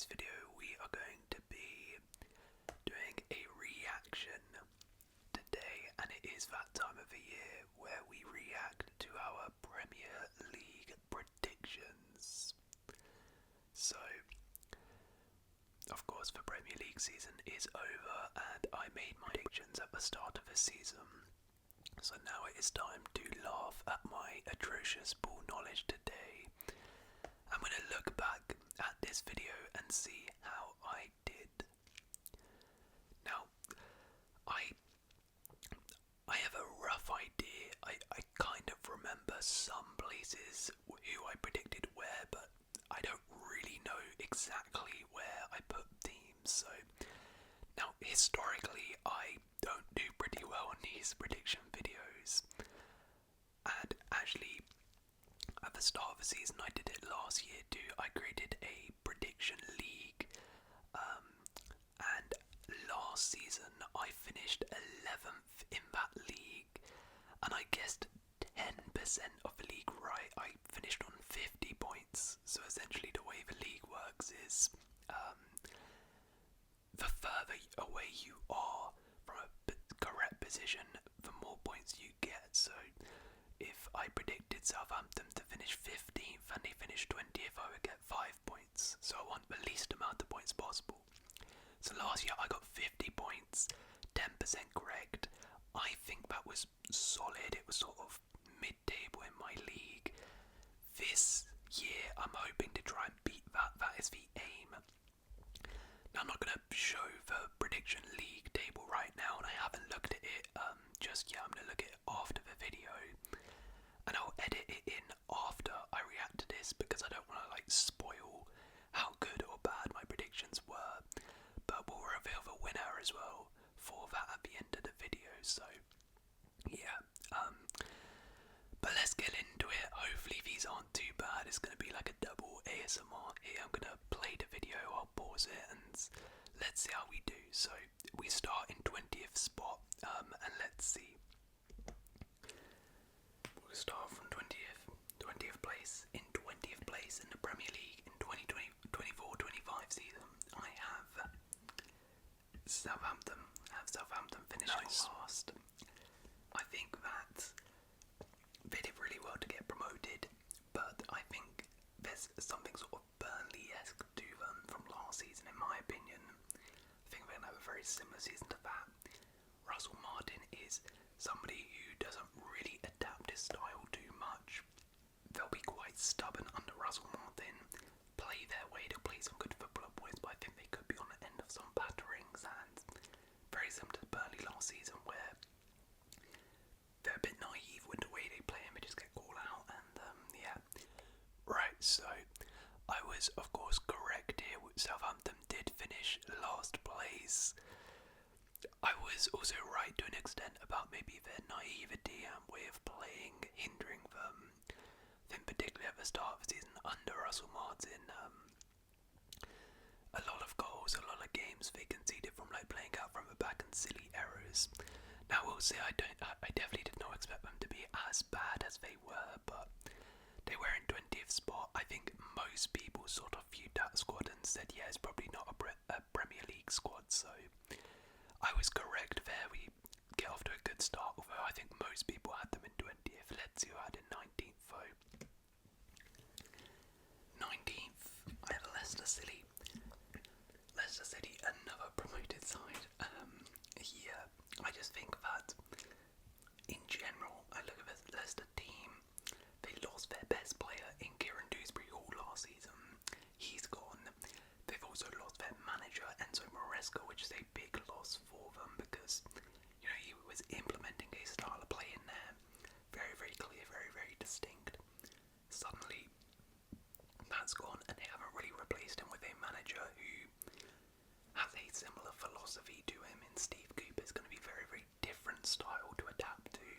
video we are going to be doing a reaction today, and it is that time of the year where we react to our Premier League predictions. So, of course, the Premier League season is over and I made my predictions at the start of the season. So now it is time to laugh at my atrocious ball knowledge today. I'm going to look back at this video and see how I did. Now, I have a rough idea. I kind of remember some places who I predicted where, but I don't really know exactly where I put teams. So now, historically, I don't do pretty well on these prediction videos. And actually, at the start of the season, I did it last year too. I created a prediction league, and last season I finished 11th in that league, and I guessed 10% of the league right. I finished on 50 points. So essentially, the way the league works is, the further away you are from a correct position, the more points you get. So if I predicted Southampton to finish 15th and they finished 20th, I would get 5 points. So I want the least amount of points possible. So last year I got 50 points, 10% correct. I think that was solid. It was sort of mid-table in my league. This year I'm hoping to try and beat that. That is the aim. Now, I'm not going to show the prediction league table right now, and I haven't looked at it just yet. I'm going to look at it after the video, and I'll edit it in after I react to this because I don't want to spoil how good or bad my predictions were. But we'll reveal the winner as well for that at the end of the video. So yeah, but let's get into it. Hopefully these aren't too bad. It's going to be like a double ASMR here. I'm going to play the video, I'll pause it, and let's see how we do. So we start in 20th spot, and let's see. We'll start from 20th place. In 20th place in the Premier League in 2024-25 season, I have Southampton. Finishing last. I think that they did really well to get promoted, but I think there's something sort of Burnley-esque to them from last season, in my opinion. I think they're going to have a very similar season to that. Russell Martin is somebody who doesn't really adapt his style too much. They'll be quite stubborn under Russell Martin, play their way, they'll play some good football points, but I think they could be on the end of some batterings, and very similar to Burnley last season, where they're a bit naive with the way they play and they just get called out, and yeah. Right, so I was of course correct here. Southampton did finish last place. I was also right to an extent about maybe their naivety and way of playing hindering them. I think particularly at the start of the season under Russell Martin, a lot of goals, a lot of games they conceded from playing out from the back and silly errors. Now we'll say I definitely did not expect them to be as bad as they were, but they were in 20th spot. I think most people sort of viewed that squad and said, yeah, it's probably not a Premier League squad, so I was correct there. We get off to a good start, although I think most people had them in 20th. Let's see who had in 19th though. 19th, I have Leicester City. Leicester City, another promoted side. Yeah, I just think that in general, I look at the Leicester team, they lost their best player in Kieran Dewsbury Hall last season. He's gone. They've also lost their manager, Enzo Maresca, which is a big loss for them because, you know, he was implementing a style of play in there. Very, very clear, very, very distinct. Suddenly, that's gone, and they haven't really replaced him with a manager who has a similar philosophy to him in Steve Cooper. It's going to be very, very different style to adapt to.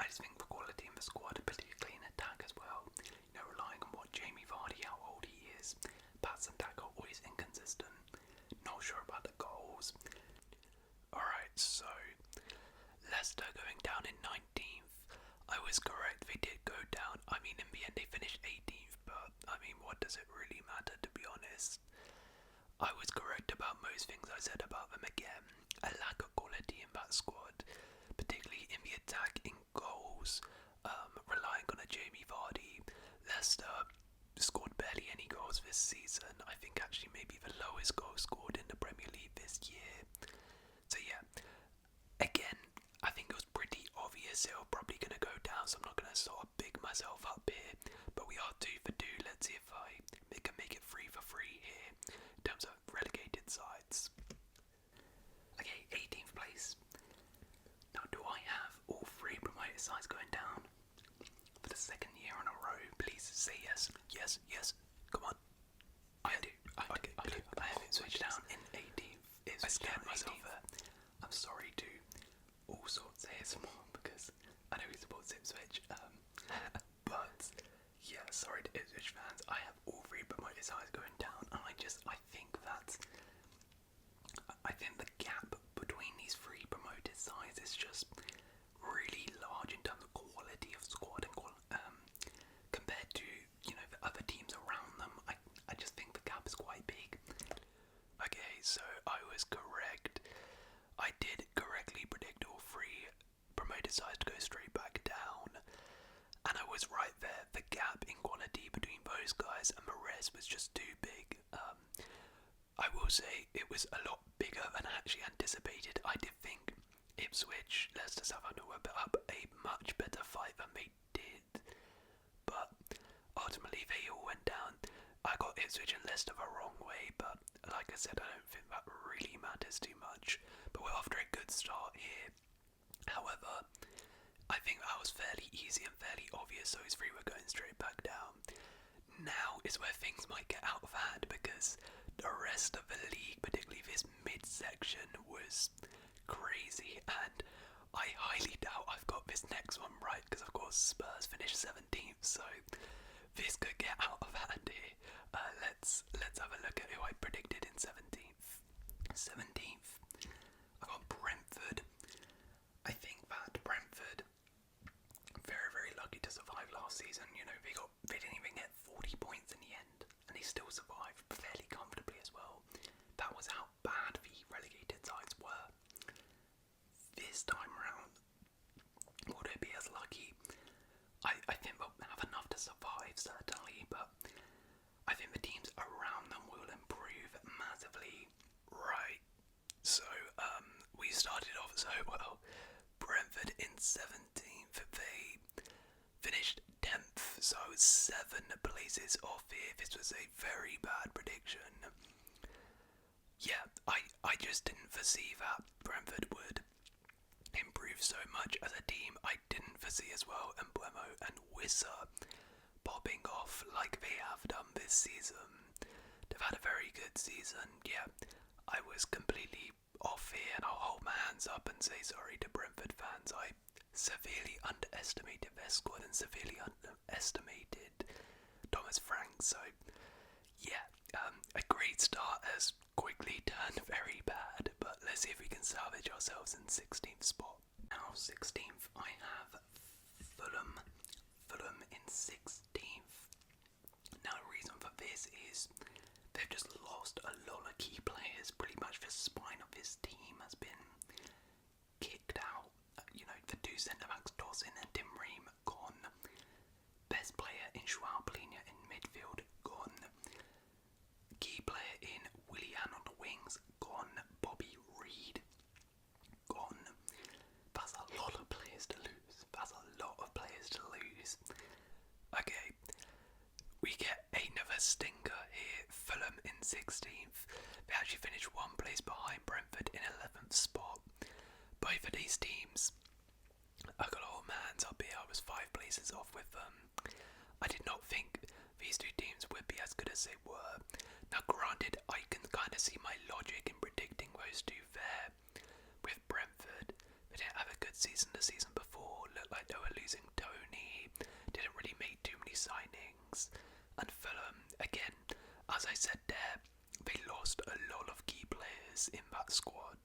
I just think the quality in the squad, particularly in attack as well, you know, relying on what Jamie Vardy, how old he is, pass and tackle, always inconsistent, not sure about the goals. Alright, so Leicester going down in 19th. I was correct, they did go down. I mean, in the end they finished 18th, but I mean, what does it really matter, to be honest? I was correct about most things I said about them again. A lack of quality in that squad, particularly in the attack, in goals, relying on a Jamie Vardy. Leicester scored barely any goals this season. I think actually maybe the lowest goal scored in the Premier League this year. So yeah, again, I think it was pretty obvious they were probably going to go down, so I'm not going to sort of big myself up here. But we are 2 for 2. Let's see if I can make it 3 for 3 here in terms of relegated sides. Okay, 18th place. Now, do I have all 3 promoted sides going down for the 2nd year in a row? Please say yes. Yes, yes. Come on. I do. I have it switched down in 18th. I scared myself there. I'm sorry to all sorts ASMR because I know he supports Ipswich. But yeah, sorry to Ipswich fans. I have all 3 promoted sides going down, and I think the gap between these 3 promoted sides is just really large in terms of quality of squad and compared to the other teams around them. I just think the gap is quite big. Okay, so I was correct. I did correctly predict all 3 promoted sides to go straight back down, and I was right there. The gap in quality between those guys and the rest was just too big. I will say it was a lot bigger than I actually anticipated. I did think Ipswich, Leicester, Southampton were up a much better fight than they did, but ultimately they all went down. I got Ipswich and Leicester the wrong way, but like I said, I don't think that really matters too much. But we're off to a good start here. However, I think that was fairly easy and fairly obvious, those 3 were going straight back down. Now is where things might get out of hand, because the rest of the league, particularly this mid-section, was crazy, and I highly doubt I've got this next one right, because of course Spurs finished 17th, so this could get out of hand here. Let's have a look at who I predicted in 17th. 17th, I got Brentford. I think that Brentford, very, very lucky to survive last season. They didn't even get 40 points in the end, and they still survived fairly comfortably as well. That was how bad the relegated sides were. This time round, will they be as lucky? I think they'll have enough to survive, certainly, but I think the teams around them will improve massively. Right, so we started off so well. Brentford in 17th, they finished 10th, so 7 places off here. This was a very bad prediction. Yeah, I just didn't foresee that Brentford would improve so much as a team. I didn't foresee as well Emblemo and Wissa popping off like they have done this season. They've had a very good season. Yeah, I was completely off here, and I'll hold my hands up and say sorry to Brentford fans. I severely underestimated their squad and severely underestimated Thomas Frank. So yeah, a great start has quickly turned very bad, but let's see if we can salvage ourselves in 16th spot. Now 16th, I have Fulham in 16th. Now the reason for this is they've just lost a lot of key players. Pretty much the spine of this team has been kicked out. The 2 centre-backs, Dawson and Tim Ream, gone. Best player in Joao Palhinha in midfield, gone. Key player in Willian on the wings, gone. Bobby Reed, gone. That's a lot of players to lose. Okay, we get another stinker here. Fulham in 16th. They actually finished 1 place behind Brentford in 11th spot. Both of these teams, I got all my hands up here. I was 5 places off with them. I did not think these 2 teams would be as good as they were. Now granted, I can kind of see my logic in predicting those 2 there. With Brentford, they didn't have a good season the season before. Looked like they were losing Tony. Didn't really make too many signings. And Fulham, again, as I said there, they lost a lot of key players in that squad.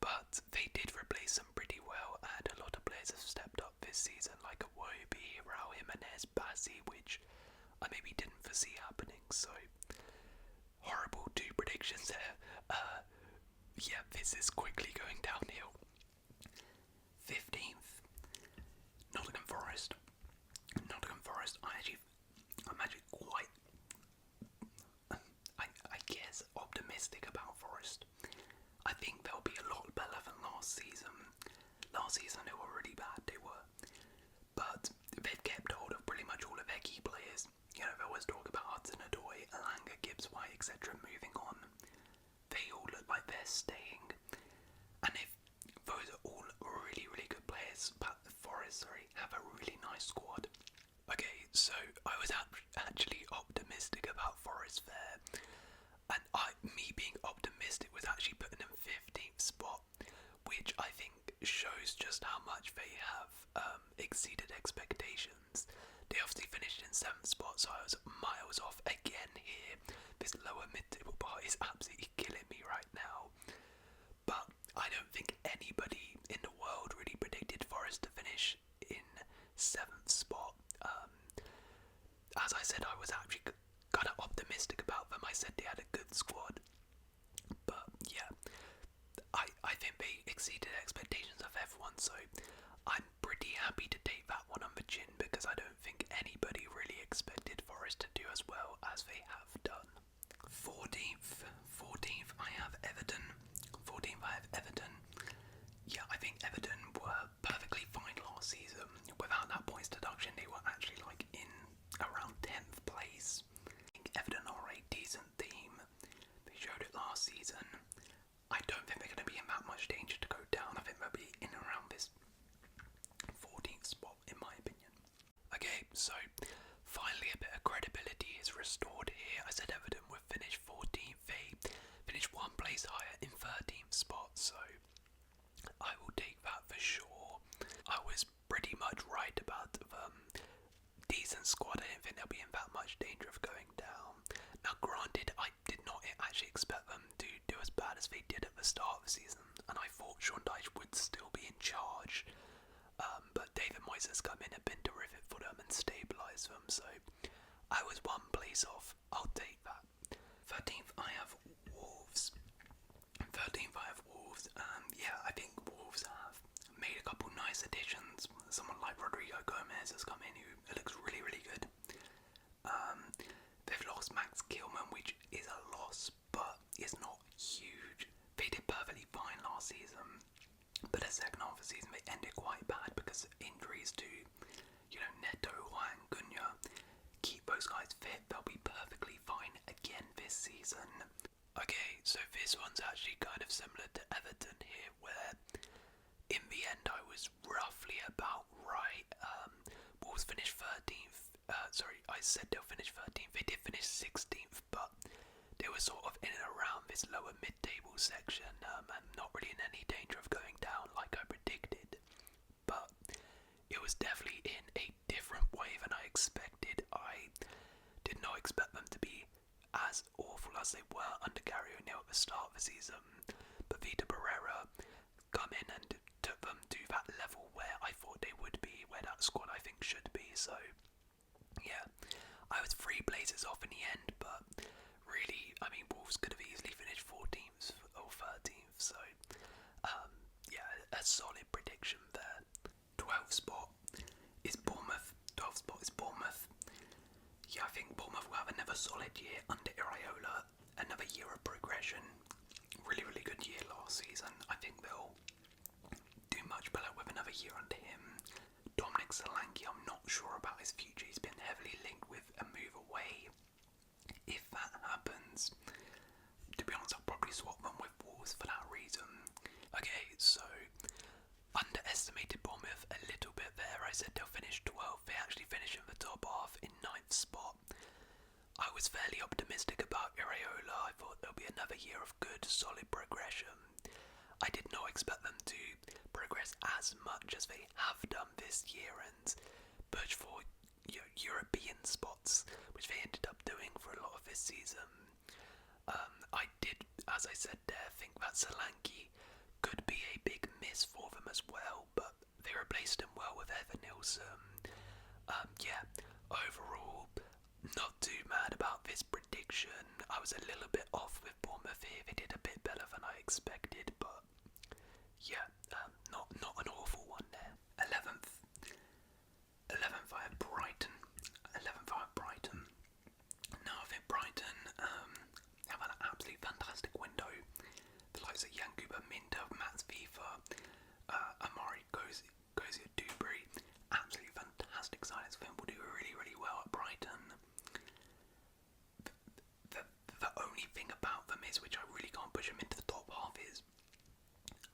But they did replace them pretty well, and a lot of players have stepped up this season, like Iwobi, Raul Jimenez, Bassi, which I maybe didn't foresee happening. So horrible two predictions there. Yeah, this is quickly going downhill. 15th, Nottingham Forest. Nottingham Forest, I'm actually quite, I guess, optimistic about Forest. I think they'll be a lot better than last season. Last season they were really bad, they were. But they've kept hold of pretty much all of their key players. You know, they always talk about Hudson-Odoi, Elanga, Gibbs-White, etc. moving on. They all look like they're staying. And if those are all really, really good players, but Forest, have a really nice squad. Okay, so I was actually optimistic about Forest there. And me being optimistic was actually putting them 15th spot, which I think shows just how much they have exceeded expectations. They obviously finished in 7th spot, so I was miles off again here. This lower mid-table part is absolutely killing me right now. But I don't think anybody in the world really predicted Forest to finish in 7th spot. As I said, I was actually kind of optimistic about them. I said they had a good squad. But yeah, I think they exceeded expectations of everyone, so I'm pretty happy to take that one on the chin because I don't think anybody really expected Forest to do as well as they have done. 14th, I have Everton. 14th, I have Everton. Yeah, I think Everton were perfectly fine last season. Without that points deduction, they were actually like in around 10th place. I think Everton are a decent team. They showed it last season. I don't think they're going to be in that much danger to go down. I think they'll be in and around this 14th spot, in my opinion. Okay, so finally a bit of credibility is restored here. I said Everton would finish 14th. They finished one place higher in 13th spot, so I will take that for sure. I was pretty much right about them. Decent squad. I didn't think they'll be in that much danger of going down. Now, granted, I did not actually expect them to do as bad as they did at the start of the season, and I thought Sean Dyche would still be in charge. But David Moyes has come in and been terrific for them and stabilised them, so I was one place off. I'll take that. 13th, I have Wolves. 13th, I have Wolves. Yeah, I think Wolves have made a couple nice additions. Someone like Rodrigo Gomez has come in who looks really, really good. They've lost Max Kilman, which is a loss, but it's not huge. They did perfectly fine last season, but the second half of the season they ended quite bad because of injuries to, Neto and Cunha. Keep those guys fit, they'll be perfectly fine again this season. Okay, so this one's actually kind of similar to Everton here, where in the end I was roughly about right. Wolves finished 13th. I said they'll finish 13th. They did finish 16th, but they were sort of in and around this lower mid-table section, and not really in any danger of going down like I predicted. But it was definitely in a different way than I expected. I did not expect them to be as awful as they were under Gary O'Neill at the start of the season. But Vita Pereira come in and took them to that level where I thought they would be, where that squad I think should be. So yeah, I was 3 places off in the end, but really, I mean, Wolves could have easily finished 14th or 13th, so yeah, a solid prediction there. 12th spot is Bournemouth. 12th spot is Bournemouth. Yeah, I think Bournemouth will have another solid year under Iraola, another year of progression. Really, really good year last season. I think they'll do much better with another year under him. Dominic Solanke, I'm not sure about his future. He's been heavily linked with a move away. If that happens, to be honest, I'll probably swap them with Wolves for that reason. Okay, so underestimated Bournemouth a little bit there. I said they'll finish 12th. They actually finish in the top half in 9th spot. I was fairly optimistic about Iraola. I thought there'll be another year of good, solid progression. I did not expect them to progress as much as they have done this year and push for European spots, which they ended up doing for a lot of this season. I did, as I said there, think that Solanke could be a big miss for them as well, but they replaced him well with Evan Nilsson. Yeah, overall, not too mad about this prediction. I was a little bit off with Bournemouth here. They did a bit better than I expected, but yeah, not an awful one there. 11th I had Brighton. 11th I had Brighton. Now I think Brighton have had an absolutely fantastic window. The likes of Yankuba Minter, Mats Viva, Amari Gozi Dewberry, absolutely fantastic signings. I think will do really, really well at Brighton. The only thing about them is, which I really can't push them into the top half, is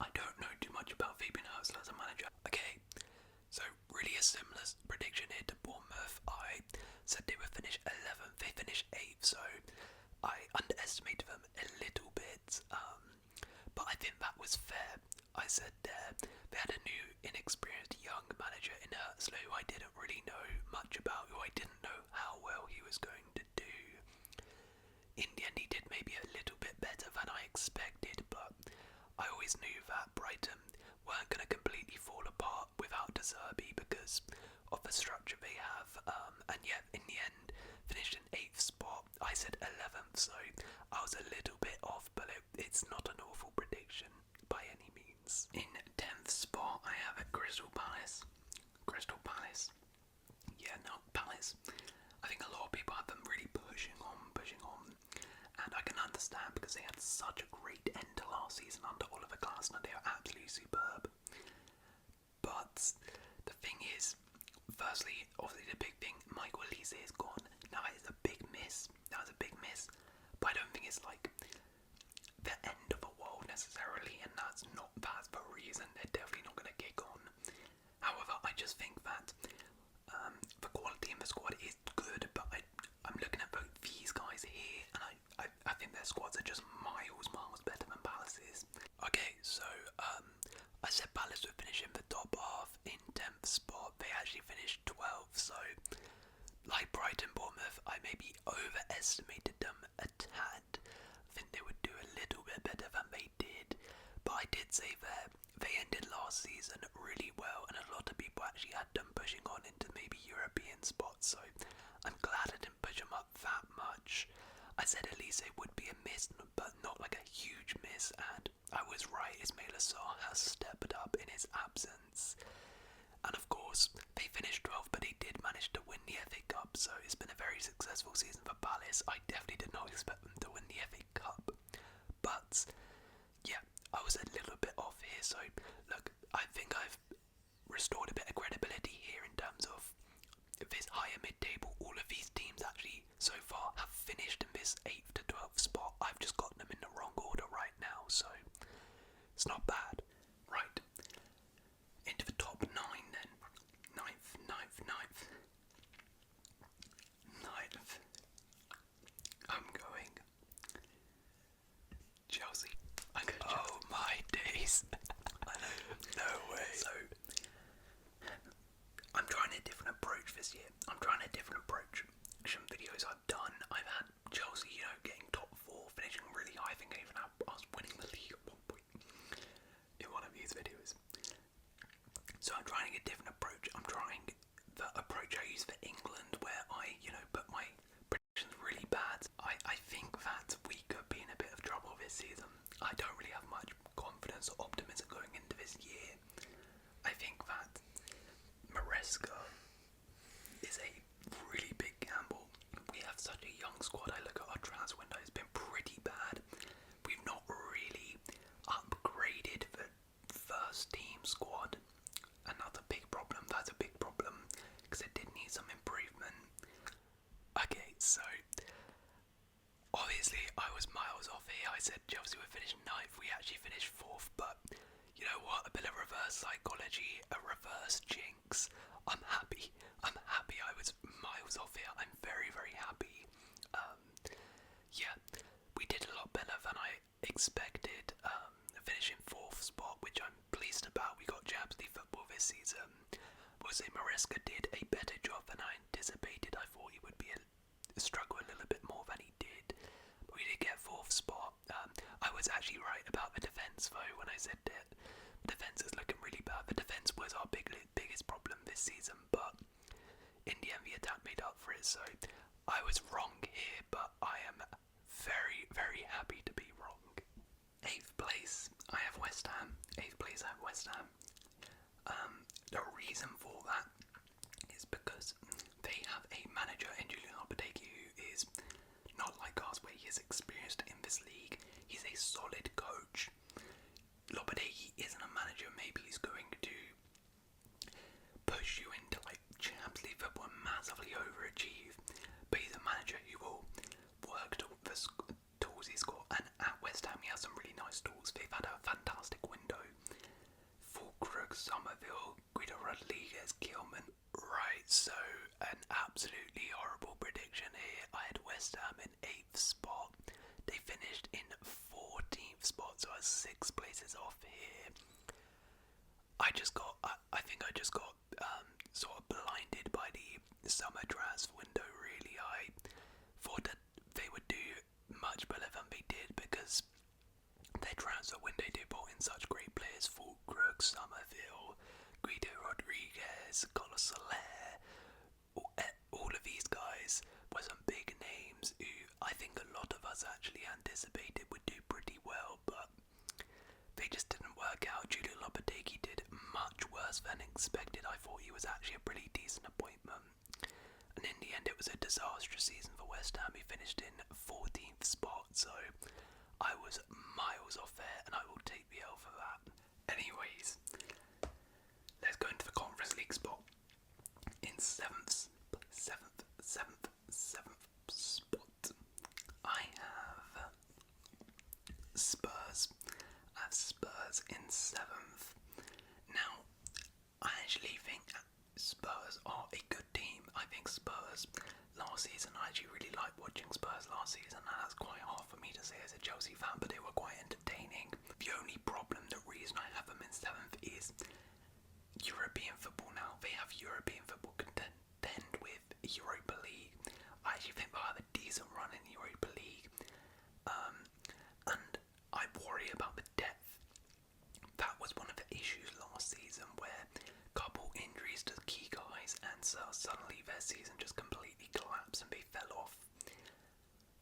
I don't know too much about Fabian Hurstler as a manager. Okay, so really a similar prediction here to Bournemouth. I said they would finish 11th, they finished 8th, so I underestimated them a little bit, but I think that was fair. I said they had a new, inexperienced young manager in Hurstler who I didn't really know much about, who I didn't know how well he was going to do. In the end, he did maybe a little bit better than I expected, but I always knew that Brighton weren't going to completely fall apart without De Zerbi because of the structure they have, and yet in the end finished in 8th spot. I said 11th, so I was a little bit off, but it's not an awful prediction by any means. In 10th spot I have at Crystal Palace. Yeah, no, Palace. I think a lot of people have them really pushing on, and I can understand because they had such a great end to last season under Oliver Glasner. They are absolutely superb. But the thing is, firstly, obviously the big thing, Michael Elise is gone. Now that is a big miss. That was a big miss. But I don't think it's like the end of the world necessarily, and that's the reason they're definitely not going to kick on. However, I just think that the quality in the squad is good, but I'm looking at both these guys here, and I think their squads are just miles better than Palace's. Okay, so I said Palace would finish in the top half in 10th spot. They actually finished 12th, so like Brighton, Bournemouth, I maybe overestimated them a tad. I think they would do a little bit better than they did, but I did say that they ended last season really well, and a lot of people actually had them pushing on into maybe European spots, so I'm glad I didn't push them up that much. I said Elise would be a miss, but not like a huge miss, and I was right. Ismail Assar has stepped up in his absence. And of course, they finished 12th, but they did manage to win the FA Cup, so it's been a very successful season for Palace. I definitely did not expect them to win the FA Cup. But, yeah, I was a little bit off here, so look, I think I've restored a bit of credibility here in terms of this higher mid-table. All of these teams actually, so far, have finished in this 8th to 12th spot. I've just gotten them in the wrong order right now, so it's not bad. Right, into the top 9 then. Ninth. I'm going Chelsea. Oh my days. I know. No way. So, I'm trying a different approach this year. Some videos I've done, I've had Chelsea, getting top 4, finishing really high. I think I even had us winning the league at one point in one of these videos. So I'm trying a different approach. I'm trying the approach I use for England, where I, put my predictions really bad. I think that we could be in a bit of trouble this season. I don't really have much confidence or optimism going into this year. I think that Maresca is a really big gamble. We have such a young squad. I look at our transfer window, it's been pretty bad. We've not really upgraded the first team squad, and that's a big problem. Because it did need some improvement. Okay, so obviously I was miles off here. I said Chelsea would finish 9th. We actually finished 4th, but you know what? A bit of reverse psychology, a reverse jinx. I'm happy I was miles off here. I'm very, very happy. Yeah, we did a lot better than I expected. Finishing 4th spot, which I'm pleased about. We got Champions League football this season. Was it Maresca did a better job than I anticipated. I thought he would be struggle a little bit more than he did. But we did get 4th spot. I was actually right about the defence though when I said that the defence is looking really bad. The defence was our biggest problem this season, but in the end the attack made up for it. So I was wrong here, but I am very, very happy to be wrong. 8th place, I have West Ham. 8th place, I have West Ham. The reason for that is because they have a manager in Julian Lopetegui who is not like us, where he is experienced in this league. He's a solid coach. Lopetegui isn't a manager. Maybe he's going to push you into like Champions League football and massively overachieve, but he's a manager who will work to the tools he's got. And at West Ham, he has some really nice tools. They've had a fantastic window. Fulkrug, Somerville, Guido Rodriguez, Gilman. Right, so an absolutely horrible prediction here. I had West Ham in 8th spot. They finished in 14th spot, so I was 6 places off here. I think I just got sort of blinded by the summer transfer window, really. I thought that they would do much better than they did because their transfer window, they brought in such great players: Fulkrug, Somerville, Guido Rodriguez, Carlos Soler. All of these guys were some big names who I think a lot of us actually anticipated would do pretty well, but they just didn't work out. Julian Lopetegui did much worse than expected. I thought he was actually a pretty decent appointment, and in the end it was a disastrous season for West Ham. He finished in 14th spot, so I was miles off there, and I will take the L for that. Anyways, let's go into the Conference League spot. In 7th spot, I have Spurs. I have Spurs in 7th. Now, I actually think Spurs are a good team. I think Spurs last season, I actually really liked watching Spurs last season, and that's quite hard for me to say as a Chelsea fan, but they were quite entertaining. The only problem, the reason I have them in 7th is European football now. They have European football contend with Europa League. I actually think they'll have a decent run in Europa League. And I worry about the depth. That was one of the issues last season, where a couple injuries to key guys, and so suddenly their season just completely collapsed and they fell off.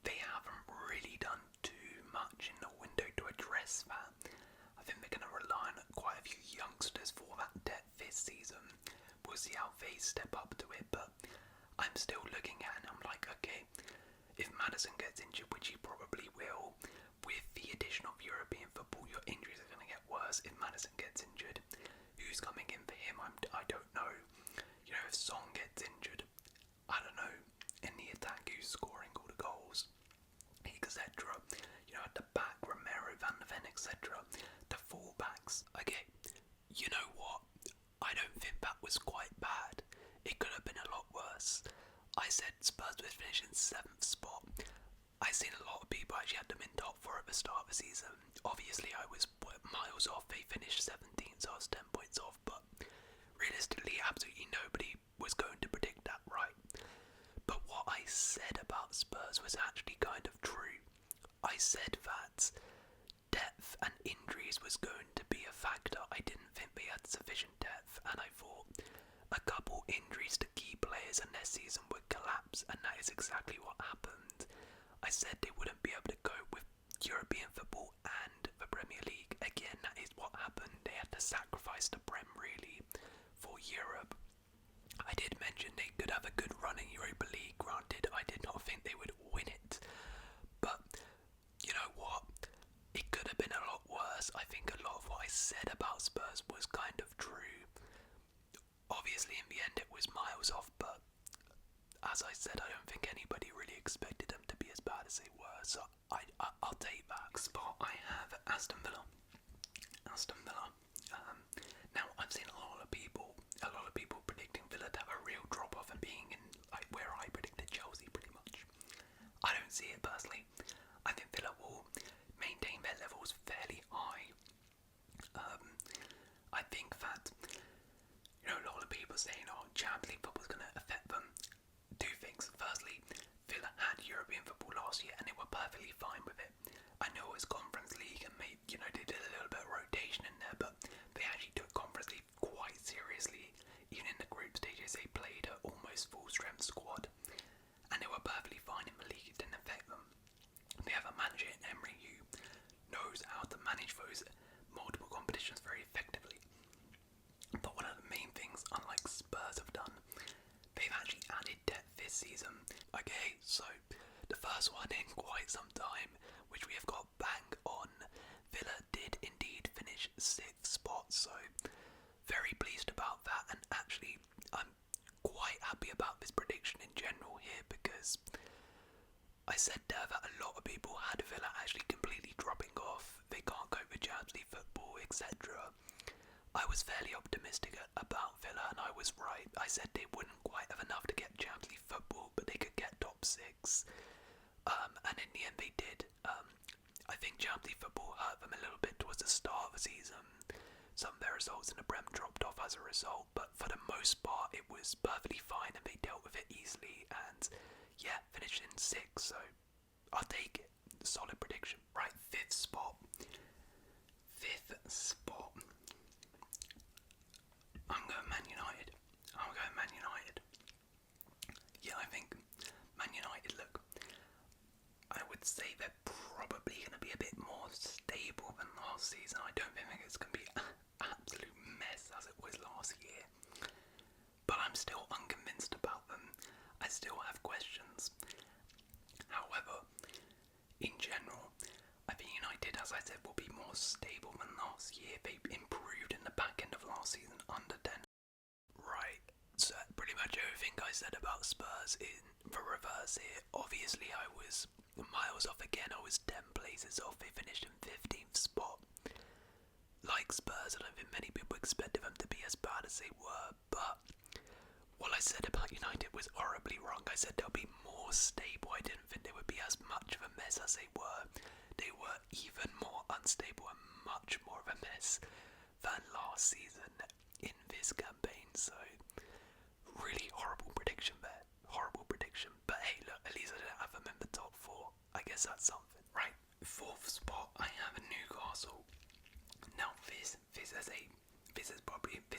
They haven't really done too much in the window to address that. I think they're going to rely on quite a few youngsters for that depth this season. We'll see how they step up to it, but I'm still looking at it and I'm like, okay, if Maddison gets injured, which he probably will, with the addition of European football, your injuries are going to get worse. If Maddison gets injured, who's coming in for him? I don't know. You know, if Son gets injured, I don't know. In the attack, who's scoring all the goals, etc. You know, at the back, Romero, Van de Ven, etc. The fullbacks. Okay, you know what? I don't think that was quite bad. It could have been a lot worse. I said Spurs would finish in 7th spot. I've seen a lot of people actually had them in top 4 at the start of the season. Obviously, I was miles off. They finished 17th, so I was 10 points off. But realistically, absolutely nobody was going to predict that right. But what I said about Spurs was actually kind of true. I said that depth and injuries was going to be a factor. I didn't think they had sufficient depth, and I thought a couple injuries to key players and their season would collapse, and that is exactly what happened. I said they wouldn't be able to cope with European football and the Premier League. Again, that is what happened. They had to sacrifice the Prem, really, for Europe. I did mention they could have a good run in Europa League. Granted, I did not think they would win it, but you know what? It could have been a lot worse. I think a lot of what I said about Spurs was kind of true. Obviously, in the end, it was miles off, but as I said, I don't think anybody really expected them to be as bad as they were, so I'll take that. Spot, I have Aston Villa. Now, I've seen a lot of people predicting Villa to have a real drop-off and being in like where I predicted Chelsea, pretty much. I don't see it personally. I think Villa will maintain their levels fairly high. I think that, you know, a lot of people saying, oh, Champions League football is going to affect them. Two things. Firstly, Villa had European football last year and they were perfectly fine with it. I know it was Conference League and maybe, you know, they did a little bit of rotation in there, but they actually took Conference League quite seriously. Even in the group stages, they played an almost full-strength squad and they were perfectly fine in the league. It didn't affect them. They have So, the first one in quite some time, which we have got bang on. Villa did indeed finish 6th spot, so very pleased about that, and actually I'm quite happy about this prediction in general here, because I said there that a lot of people had Villa actually completely dropping off, they can't cope with Champions League football, etc. I was fairly optimistic about Villa, and I was right. I said they wouldn't quite have enough to get Champions League football, but they could get top 6. And in the end they did. I think Champions League football hurt them a little bit towards the start of the season. Some of their results in the Prem dropped off as a result, but for the most part it was perfectly fine and they dealt with it easily, and yeah, finished in 6th, so I'll take it. Solid prediction. Right, 5th spot. 5th spot. I'm going Man United. Yeah, I think Man United, look, I would say they're probably going to be a bit more stable than last season. I don't think it's going to be an absolute mess as it was last year. But I'm still unconvinced about them. I still have questions. However, in general, I think United, as I said, will be more stable than last year. They improved in the back end of last season under Den. Right, so pretty much everything I said about Spurs in the reverse here. Obviously I was miles off again. I was 10 places off. They finished in 15th spot. Like Spurs, I don't think many people expected them to be as bad as they were, but what I said about United was horribly wrong. I said they'll be more stable. I didn't think they would be as much of a mess as they were. They were even more unstable and much more of a mess than last season in this campaign, so really horrible prediction there. Horrible prediction. But hey, look, at least I didn't have them in the top 4. I guess that's something. Right, 4th spot, I have Newcastle. Now this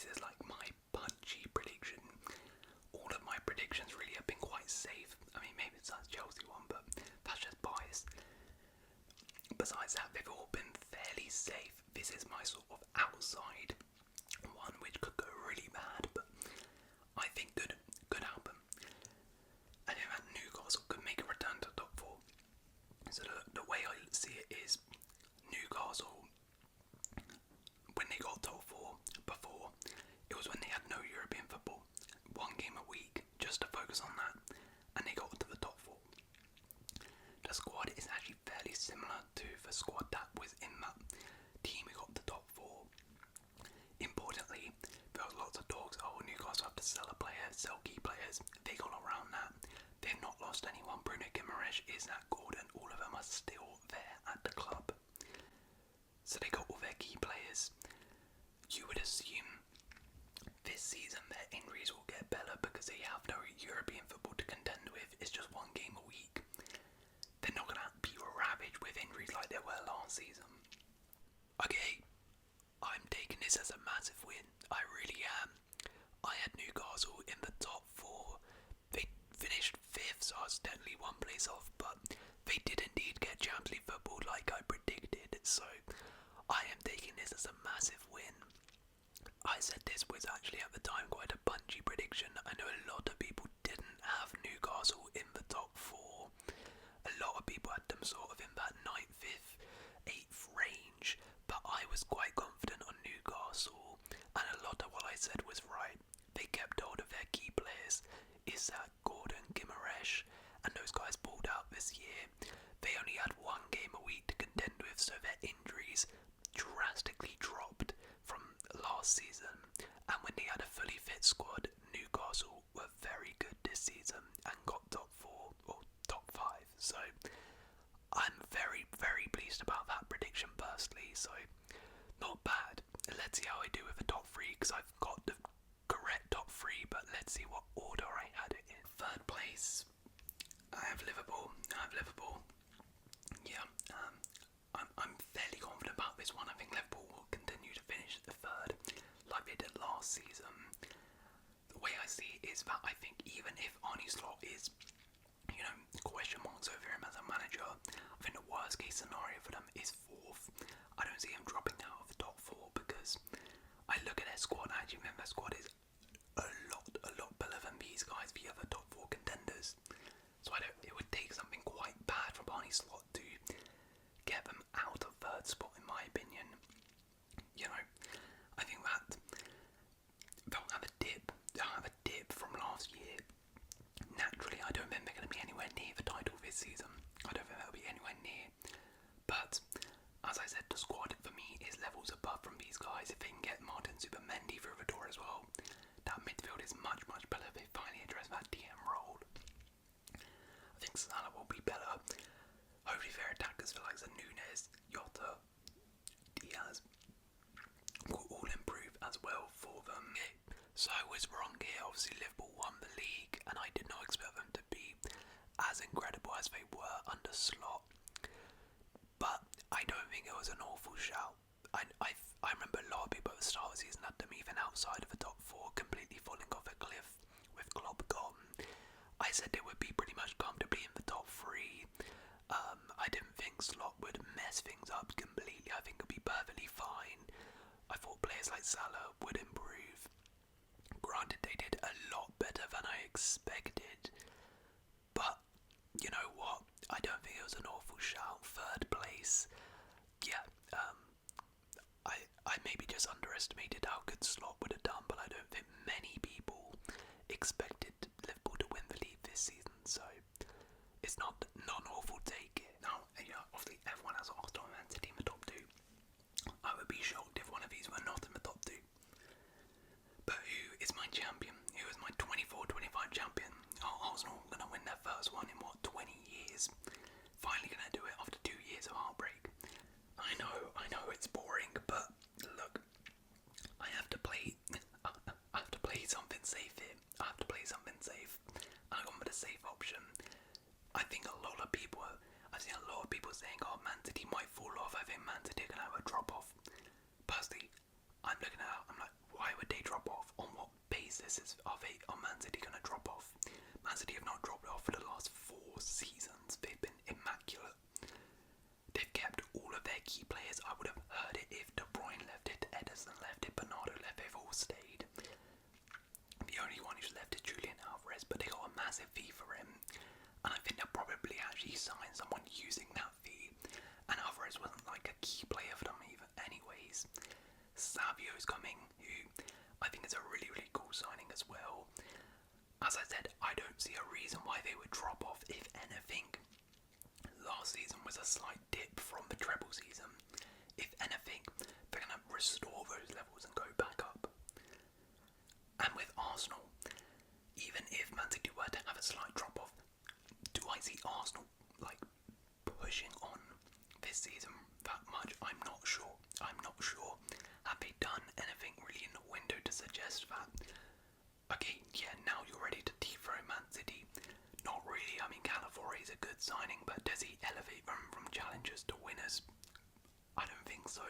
is like my punchy prediction. All of my predictions really have been quite safe. I mean, maybe it's that Chelsea one, but that's just bias. Besides that, they've all been fairly safe. This is my sort of outside one, which could go really bad, but I think could happen. I think that Newcastle could make a return to top 4. So the way I see it is, Newcastle, when they got top 4 before, it was when they had no European football, 1 game a week, just to focus on that, and they got to the top 4. The squad is actually fairly similar to the squad that was in that team who got the top 4. Importantly, there were lots of talks, Newcastle have to sell a player, sell key players. They got around that. They've not lost anyone. Bruno Guimaraes, Isaac Gordon, all of them are still there at the club. So they got all their key players. You would assume this season their injuries will get better because they have no European football to contend with. It's just 1 game a week. They're not going to be ravaged with injuries like they were last season. Okay, I'm taking this as a massive win. I really am. I had Newcastle in the top 4. They finished 5th, so I was definitely 1 place off, but they did indeed get Champions League football like I predicted, so I am taking this as a massive win. I said this was actually at the time quite a punchy prediction. I know a lot of people didn't have Newcastle in the top 4. A lot of people had them sort of in that 9th, 5th, 8th range, but I was quite confident on Newcastle, and a lot of what I said was right. They kept hold of their key players, Isaac, Gordon, Guimaraes, and those guys pulled out this year. They only had 1 game a week to contend with, so their injuries drastically dropped from last season, and when they had a fully fit squad, Newcastle were very good this season and got top 4 or top 5, so I'm very, very pleased about that prediction personally, so not bad. Let's see how I do with the top 3, because I've got the correct top 3, but let's see what order I had it in. 3rd place, I have Liverpool. Yeah, I'm fairly confident about this one. I think Liverpool will continue to finish the 3rd like they did last season. The way I see it is that I think even if Arne Slot is, question marks over him as a manager, I think the worst case scenario for them is 4th. I don't see him dropping out of the top 4 because I look at their squad and I actually think their squad is a lot better than these guys, the other top 4 contenders. So it would strikers for like Nunes, Jota, Diaz will all improve as well for them. So I was wrong here. Obviously Liverpool won the league and I did not expect them to be as incredible as they were under Slot. But I don't think it was an awful shout. I remember a lot of people at the start of the season had them even outside of the top 4, completely falling off a cliff with Klopp gone. I said they would be pretty much comfortably in the top 3. I didn't think Slot would mess things up completely. I think it would be perfectly fine. I thought players like Salah would improve. Granted, they did a lot better than I expected. But, you know what? I don't think it was an awful shout. 3rd place. Yeah, I maybe just underestimated how good Slot would have done, but I don't think many people expected Liverpool to win the league this season, so it's not an awful take. Now, yeah, obviously everyone has Arsenal and Man City in the top 2. I would be shocked if one of these were not in the top 2. But who is my champion? Who is my 24-25 champion? Arsenal going to win their first one in 20 years? Finally going to do it after 2 years of heartbreak. I know it's boring, but look, I have to play something safe here. I have to play something safe. And I gone with a safe option. I think I've seen a lot of people saying, oh, Man City might fall off. I think Man City are going to have a drop off. Personally, I'm looking at it, I'm like, why would they drop off? On what basis are Man City going to drop off? Man City have not dropped off for the last 4 seasons. They've been immaculate. They've kept all of their key players. I would have heard it if De Bruyne left it, Ederson left it, Bernardo left it, they've all stayed. The only one who's left is Julian Alvarez, but they got a massive fee for him. And I think they'll probably actually sign someone using that fee. And Alvarez wasn't like a key player for them even anyways. Savio's coming, who I think is a really, really cool signing as well. As I said, I don't see a reason why they would drop off. If anything, last season was a slight dip from the treble season. If anything, they're going to restore those levels and go back up. And with Arsenal, even if Man City were to have a slight drop off, do I see Arsenal like pushing on this season that much? I'm not sure. Have they done anything really in the window to suggest that? Okay, yeah, now you're ready to dethrone Man City. Not really. I mean, Calafiori is a good signing, but does he elevate them from challengers to winners? I don't think so.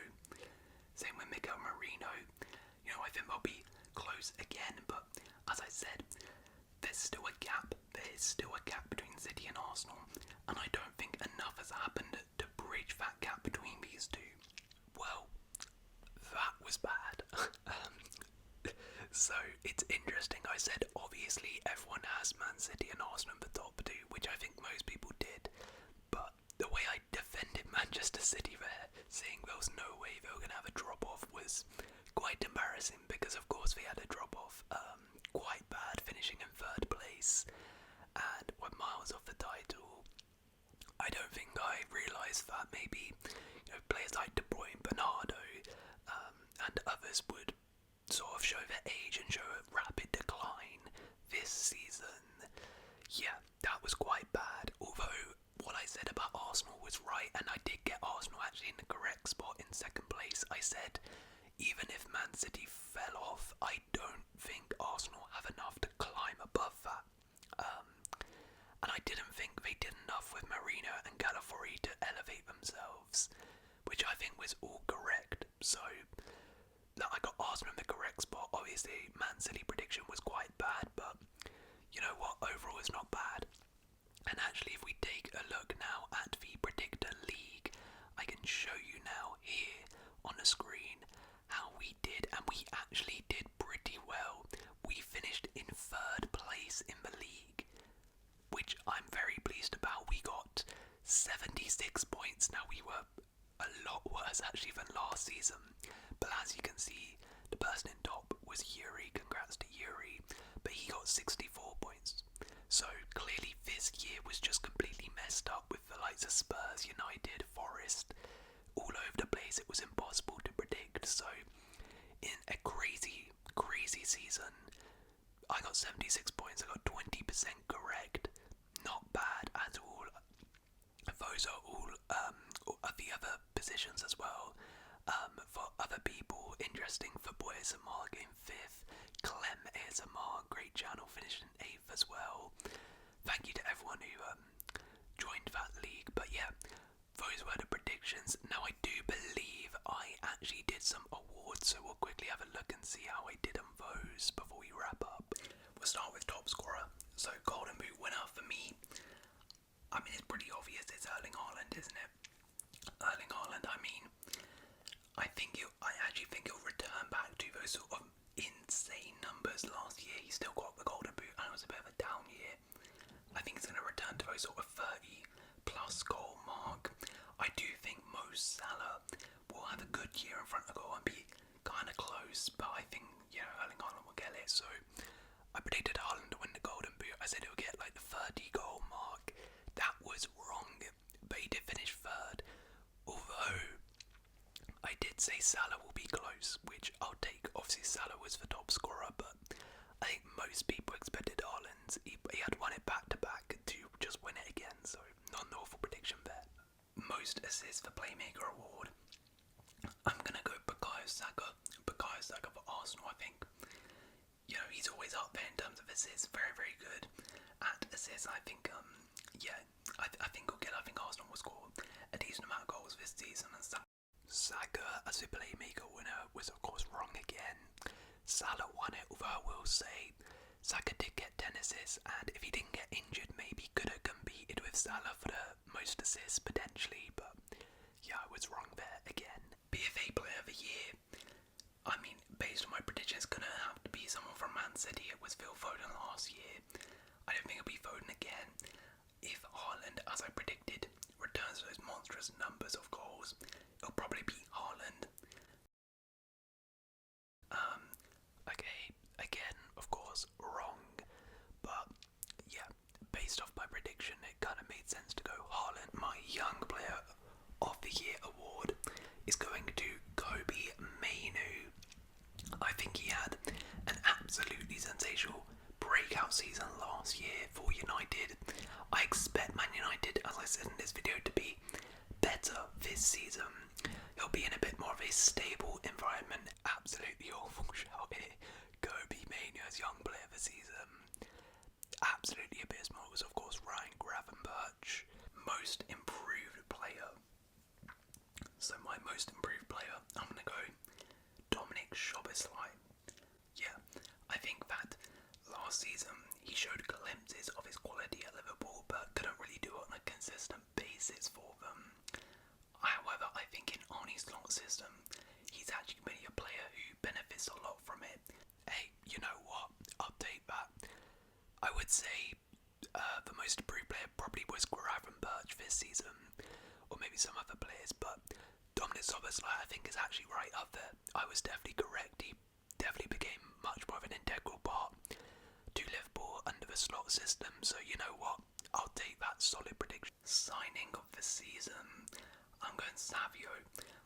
Same with Miguel Marino. You know, I think they'll be close again, but as I said, there's still a gap. There is still a gap between City and Arsenal, and I don't think enough has happened to bridge that gap between these two. Well, that was bad. So it's interesting. I said obviously everyone has Man City and Arsenal in the top 2, which I think most people did, but the way I defended Manchester City there, saying there was no way they were going to have a drop off, was quite embarrassing, because of course they had a drop off, quite bad, finishing in 3rd place and were miles off the title. I don't think I realised that maybe, you know, players like De Bruyne, Bernardo, and others would sort of show their age and show a rapid decline this season. Yeah, that was quite bad, although what I said about Arsenal was right, and I did get Arsenal actually in the correct spot in 2nd place. I said, even if Man City fell off, I don't think Arsenal have enough to climb above that. And I didn't think they did enough with Marino and Calafiori to elevate themselves, which I think was all correct. So I got Arsenal in the correct spot. Obviously, Man City prediction was quite bad, but you know what? Overall, it's not bad. And actually, if we take a look now at the Predictor League, I can show you now here on the screen how we did, and we actually did pretty well. We finished in 3rd place in the league, which I'm very pleased about. We got 76 points. Now, we were a lot worse actually than last season, but as you can see, the person in top was Yuri. Congrats to Yuri, but he got 64 points. So clearly this year was just completely messed up with the likes of Spurs, United, Forest, all over the place. It was impossible to predict. So in a crazy season, I got 76 points. I got 20% correct. Not bad at all. Those are all of the other positions as well. For other people, interesting Football ASMR came 5th. Clem ASMR, great channel, finished in 8th as well. Thank you to everyone who joined that league. But yeah, those were the predictions. Now I do believe I actually did some awards, so we'll quickly have a look and see how I did on those before we wrap up. We'll start with top scorer. So Golden Boot winner for me. I mean, it's pretty obvious. It's Erling Haaland, isn't it? Erling Haaland. I mean, I actually think he'll return back to those sort of insane numbers last year. He still got the Golden Boot, and it was a bit of a down year. I think he's going to return to those sort of 30 plus goal mark. I do think Mo Salah will have a good year in front of goal and be kind of close, but I think, Erling Haaland will get it. So I predicted Haaland to win the Golden Boot. I said he'll get like the 30 goal mark. That was wrong, but he did finish 3rd. Although I did say Salah will be close, which I'll take. Obviously Salah was the top scorer, but I think most people expected Haaland. He had won it back to back to just win it again, so not an awful prediction there. Most assists for Playmaker award. I'm gonna go Bukayo Saka. Bukayo Saka for Arsenal, I think. He's always up there in terms of assists. Very, very good at assists. I think, I think Arsenal will score a decent amount of goals this season and stuff. Saka as a Playmaker winner was of course wrong again. Salah won it, although I will say Saka did get 10 assists, and if he didn't get injured, maybe could have competed with Salah for the most assists potentially, but yeah, I was wrong there again. BFA Player of the Year. I mean, based on my prediction, it's gonna have to be someone from Man City. It was Phil Foden last year. I don't think it'll be Foden again. If Haaland, as I predicted, returns to those monstrous numbers of goals, it'll probably be Haaland. Okay, again, of course, wrong, but yeah, based off my prediction, it kind of made sense to go Haaland. My Young Player of the Year award is going to Kobe Mainoo. I think he had an absolutely sensational breakout season last year for United. I expect Man United, as I said in this video, to be better this season. He'll be in a bit more of a stable environment. Absolutely awful shout here. Kobe Mainoo as Young Player of the season. Absolutely abysmal. It was of course Ryan Gravenberch. Most improved player. So my most improved player, I'm gonna go Dominic Szoboszlai. Yeah, I think that last season he showed glimpses of his quality at Liverpool, but couldn't really do it on a consistent basis for them. However, I think in Arne Slot's system, he's actually been a player who benefits a lot from it. Hey, you know what? I'll take that. I would say the most improved player probably was Gravenberch this season, or maybe some other players, but Dominic Szoboszlai I think is actually right up there. I was definitely correct. He definitely became much more of an integral part to Liverpool under the Slot system, so you know what? I'll take that solid prediction. Signing of the season. I'm going Savio.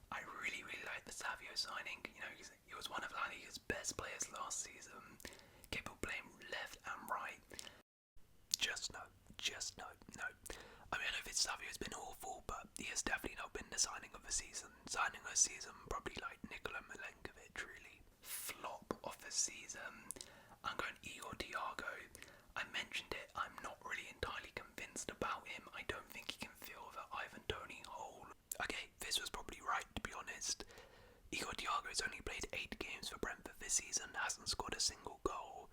I really, really like the Savio signing. He was one of La Liga's best players last season. Capable of playing left and right. Just no. I mean, I know that Savio's been awful, but he has definitely not been the signing of the season. Signing of the season, probably like Nikola Milenkovic, really. Flop of the season. I'm going Igor Thiago. I mentioned it, I'm not really entirely convinced about him. I don't think he can fill the Ivan Toney hole. Okay, this was probably right, to be honest. Igor Thiago's only played 8 games for Brentford this season, hasn't scored a single goal.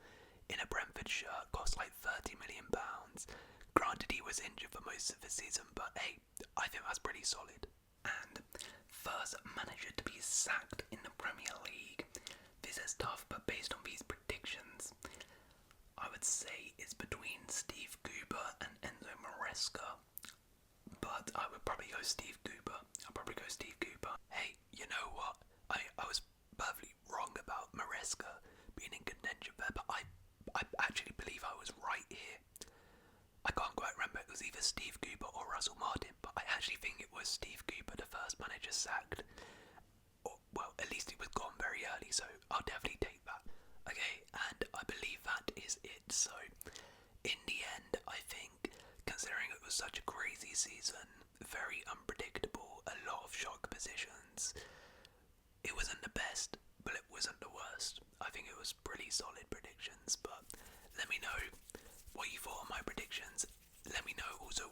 In a Brentford shirt, cost like £30 million. Granted, he was injured for most of the season, but hey, I think that's pretty solid. And first manager to be sacked in the Premier League. This is tough, but based on these predictions, I would say it's between Steve Cooper and Enzo Maresca, but I would probably go Steve Cooper. Hey, you know what? I was perfectly wrong about Maresca being in contention there, but I actually believe I was right here. I can't quite remember, it was either Steve Cooper or Russell Martin, but I actually think it was Steve Cooper, the first manager sacked. Or, well, at least he was gone very early, so I'll definitely take that. Okay, and I believe that is it. So, in the end, I think, considering it was such a crazy season, very unpredictable, a lot of shock positions. It wasn't the best, but it wasn't the worst. I think it was pretty solid predictions, but let me know what you thought of my predictions. Let me know also